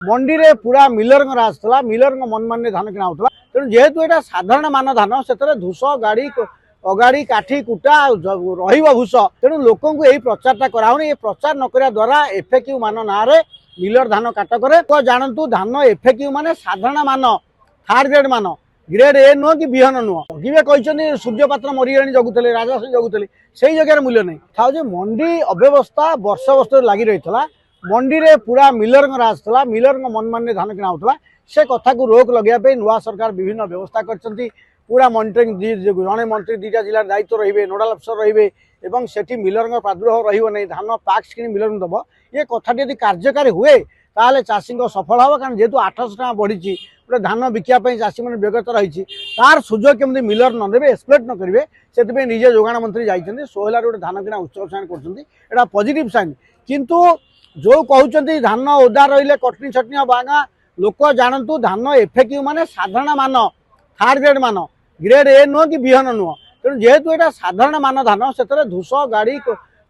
मंडी रे पूरा मिलर राज था। मिलर मन मान धान किना होता। तेणु जेहेतु यहाँ साधारण मान धान से धूस गाड़ी अगाड़ी काठी कुटा भूस तेणु लोक यही प्रचारटा कराऊनी। ये प्रचार न करा द्वारा एफएक्यू मान ना मिलर धान काट करे तो जानतु धान एफएक्यू मान साधारण मान थर्ड ग्रेड मान ग्रेड ए नुह कि बिहन नुह किए कहते सूर्यपात्र मरीगले जगुले राजा सिंह जगुले से जगह मूल्य नहीं था। मंडी अव्यवस्था वर्ष वर्ष लगी रही है। मंडी रे पूरा मिलर राज था। मिलर मन मान धान किना होता। से कथा को रोक लगे नुआ सरकार विभिन्न व्यवस्था कर पूरा मॉनिटरिंग जड़े मंत्री दीटा जिला दायित्व रही नोडाल अफसर रही मिलर प्रादुर्भाव रही धान पाक्स कि मिलर दब ये कथाटी यदि कार्यकारी हुए ताले चाषी सफल हम कारण जेहेतु 800 टका बढ़ी गोटे धान बिकापी चाषी मैंने व्यगत रही तार सुजोग केमती मिलर न देवे एक्सप्लेट न करेंगे से निजे जोगाण मंत्री जाइए सोहलार गोटे धान किना उत्सव साइन कर पॉजिटिव साइन किंतु जो कहते धान ओदा रही कटनी छटनी हम आगा लोक जानतु धान एफएक्यू मान साधारण मान थर्ड ग्रेड मान ग्रेड ए नुह कि बिहन नुह तेणु जेहेतु यहाँ साधारण मान धान से धूस गाड़ी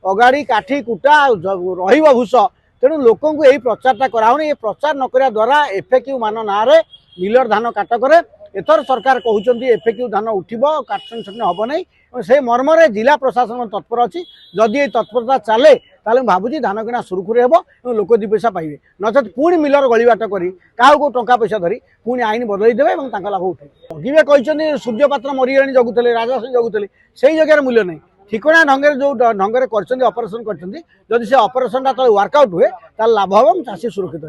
अगाड़ी काठी कुटा भूस तेणु लोक यही प्रचारटा कराऊनी। ये प्रचार न करा द्वारा एफएक्यू मान ना मिलर धान काट करे एथर सरकार कहते एफएक्यू धान उठब काटन छटनी हम नहीं से मर्म जिला प्रशासन तत्पर अच्छी जदि ये तत्परता चले ताले भावुँ धान किना सुरखुरी हे लोक दी पैसा पाइबे नचेत पुणी मिलर गलिबाट कर टंका पैसा धरी पुणी आईन बदल देवे लाभ उठे किए कहते सूर्यपात्र मरीगले जगुले राजा सिंह जगुले से जगह मूल्य नहीं ठिकना ढंगे जो ढंगे ऑपरेशन कर ऑपरेशन से ऑपरेशन वर्कआउट हुए लाभ हम चाषी सुरक्षित।